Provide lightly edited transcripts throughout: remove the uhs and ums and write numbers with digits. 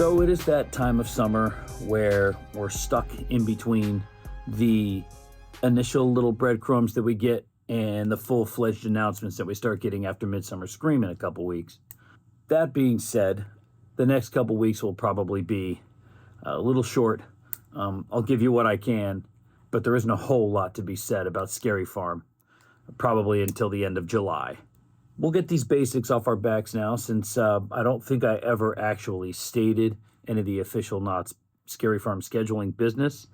So it is that time of summer where we're stuck in between the initial little breadcrumbs that we get and the full-fledged announcements that we start getting after Midsummer Scream in a couple weeks. That being said, the next couple weeks will probably be a little short. I'll give you what I can, but there isn't a whole lot to be said about Scary Farm, probably until the end of July. We'll get these basics off our backs now, since I don't think I ever actually stated any of the official Knott's Scary Farm scheduling business.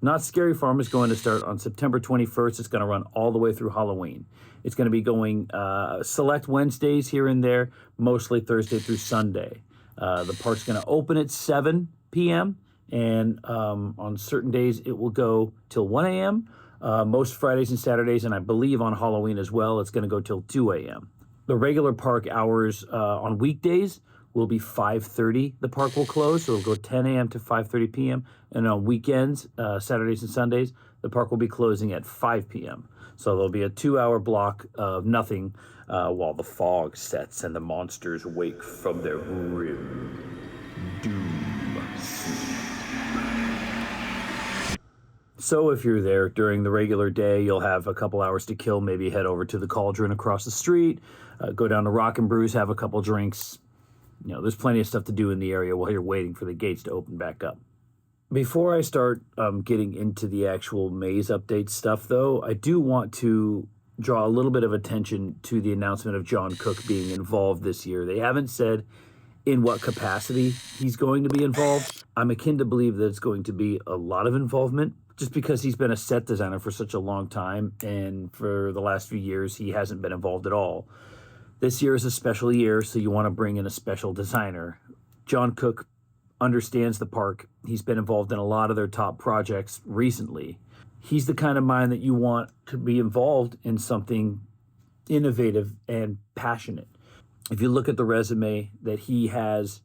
Knott's Scary Farm is going to start on September 21st. It's going to run all the way through Halloween. It's going to be going select Wednesdays here and there, mostly Thursday through Sunday. The park's going to open at 7 p.m., and on certain days it will go till 1 a.m., most Fridays and Saturdays, and I believe on Halloween as well, it's going to go till 2 a.m. The regular park hours on weekdays will be 5:30. The park will close, so it'll go 10 a.m. to 5:30 p.m. And on weekends, Saturdays and Sundays, the park will be closing at 5 p.m. So there'll be a 2-hour block of nothing while the fog sets and the monsters wake from their grim doom sleep. So if you're there during the regular day, you'll have a couple hours to kill. Maybe head over to the Cauldron across the street, go down to Rock and Brews, have a couple drinks. You know, there's plenty of stuff to do in the area while you're waiting for the gates to open back up. Before I start getting into the actual maze update stuff, though, I do want to draw a little bit of attention to the announcement of John Cooke being involved this year. They haven't said in what capacity he's going to be involved. I'm akin to believe that it's going to be a lot of involvement, just because he's been a set designer for such a long time, and for the last few years, he hasn't been involved at all. This year is a special year, so you want to bring in a special designer. John Cooke understands the park. He's been involved in a lot of their top projects recently. He's the kind of mind that you want to be involved in something innovative and passionate. If you look at the resume that he has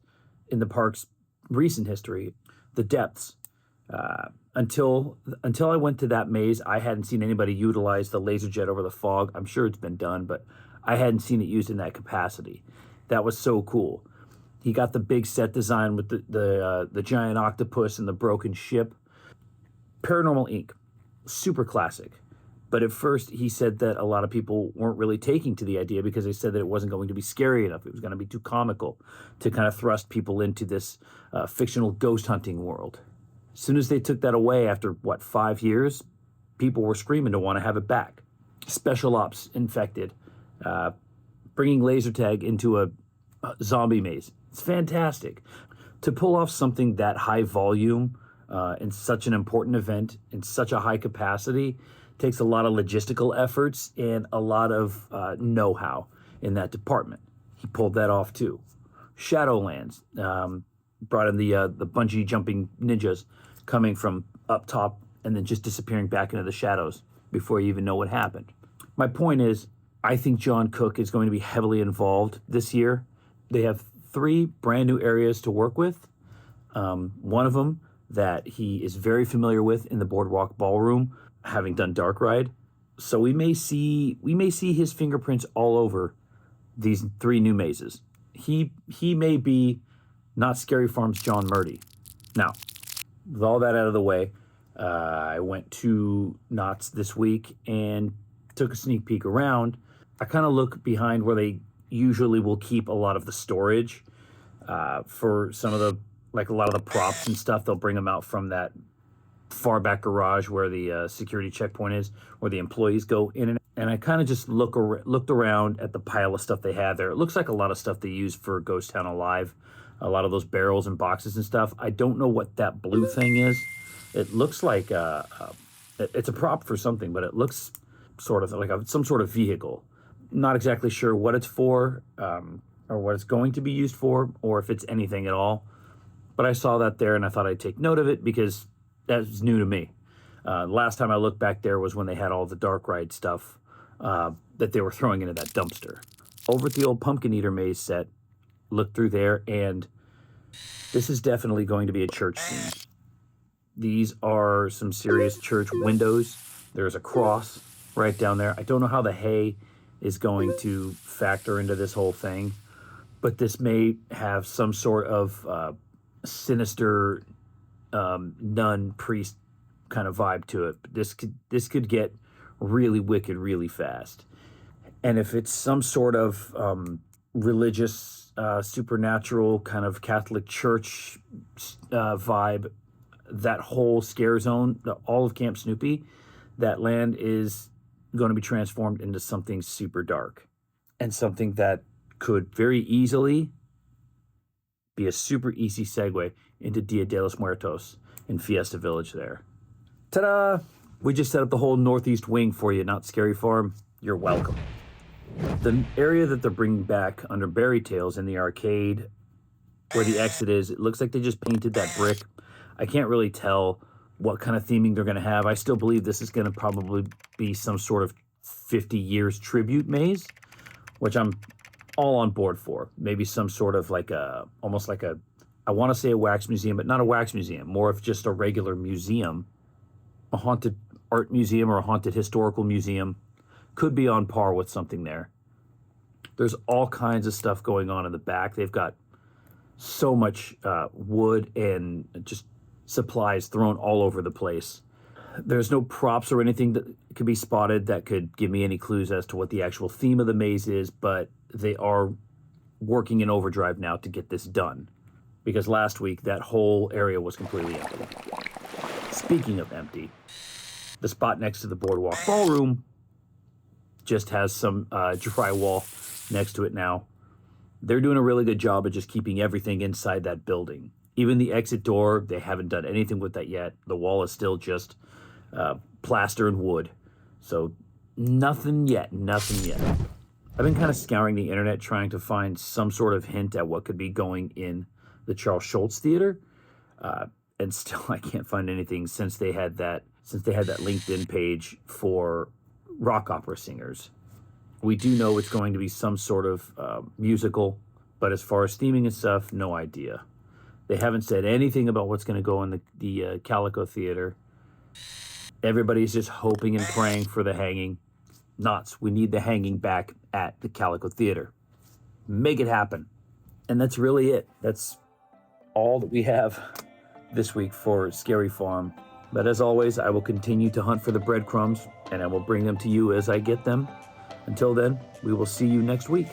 in the park's recent history, the depths, until I went to that maze, I hadn't seen anybody utilize the laser jet over the fog. I'm sure it's been done, but I hadn't seen it used in that capacity. That was so cool. He got the big set design with the giant octopus and the broken ship. Paranormal Inc., super classic. But at first, he said that a lot of people weren't really taking to the idea because they said that it wasn't going to be scary enough. It was going to be too comical to kind of thrust people into this fictional ghost hunting world. As soon as they took that away after, 5 years, people were screaming to want to have it back. Special Ops Infected, bringing laser tag into a zombie maze. It's fantastic. To pull off something that high volume in such an important event, in such a high capacity, takes a lot of logistical efforts and a lot of know-how in that department. He pulled that off too. Shadowlands, brought in the bungee jumping ninjas coming from up top and then just disappearing back into the shadows before you even know what happened. My point is, I think John Cooke is going to be heavily involved this year. They have 3 brand new areas to work with. One of them that he is very familiar with in the Boardwalk Ballroom, having done Dark Ride. So we may see his fingerprints all over these 3 new mazes. He may be Knott's Scary Farm's John Murdy. Now, with all that out of the way, I went to Knott's this week and took a sneak peek around. I kind of look behind where they usually will keep a lot of the storage for some of the, like a lot of the props and stuff. They'll bring them out from that far back garage where the security checkpoint is, where the employees go in and out. And I kind of just looked around at the pile of stuff they had there. It looks like a lot of stuff they use for Ghost Town Alive. A lot of those barrels and boxes and stuff. I don't know what that blue thing is. It looks like it's a prop for something, but it looks sort of like some sort of vehicle. Not exactly sure what it's for, or what it's going to be used for, or if it's anything at all. But I saw that there, and I thought I'd take note of it because that's new to me. Last time I looked back there was when they had all the Dark Ride stuff that they were throwing into that dumpster. Over at the old Pumpkin Eater maze set, looked through there, and this is definitely going to be a church scene. These are some serious church windows. There's a cross right down there. I don't know how the hay is going to factor into this whole thing, but this may have some sort of sinister nun priest kind of vibe to it. But this could get really wicked really fast. And if it's some sort of religious, supernatural kind of Catholic Church vibe, that whole scare zone, all of Camp Snoopy, that land is going to be transformed into something super dark and something that could very easily be a super easy segue into Dia de los Muertos in Fiesta Village there. Ta-da! We just set up the whole northeast wing for you, Not Scary Farm. You're welcome. The area that they're bringing back under Berry Tales in the arcade, where the exit is, it looks like they just painted that brick. I can't really tell what kind of theming they're going to have. I still believe this is going to probably be some sort of 50 years tribute maze, which I'm all on board for. Maybe some sort of like almost like I want to say a wax museum, but not a wax museum, more of just a regular museum, a haunted art museum or a haunted historical museum. Could be on par with something there. There's all kinds of stuff going on in the back. They've got so much wood and just supplies thrown all over the place. There's no props or anything that could be spotted that could give me any clues as to what the actual theme of the maze is, but they are working in overdrive now to get this done, because last week that whole area was completely empty. Speaking of empty, the spot next to the Boardwalk Ballroom just has some drywall next to it now. They're doing a really good job of just keeping everything inside that building. Even the exit door, they haven't done anything with that yet. The wall is still just plaster and wood. So nothing yet. I've been kind of scouring the internet trying to find some sort of hint at what could be going in the Charles Schulz Theater. And still I can't find anything since they had that LinkedIn page for rock opera singers. We do know it's going to be some sort of musical, but as far as theming and stuff, no idea. They haven't said anything about what's going to go in the Calico Theater. Everybody's just hoping and praying for the hanging. Knotts, we need the hanging back at the Calico Theater. Make it happen. And that's really it. That's all that we have this week for Scary Farm. But as always, I will continue to hunt for the breadcrumbs, and I will bring them to you as I get them. Until then, we will see you next week.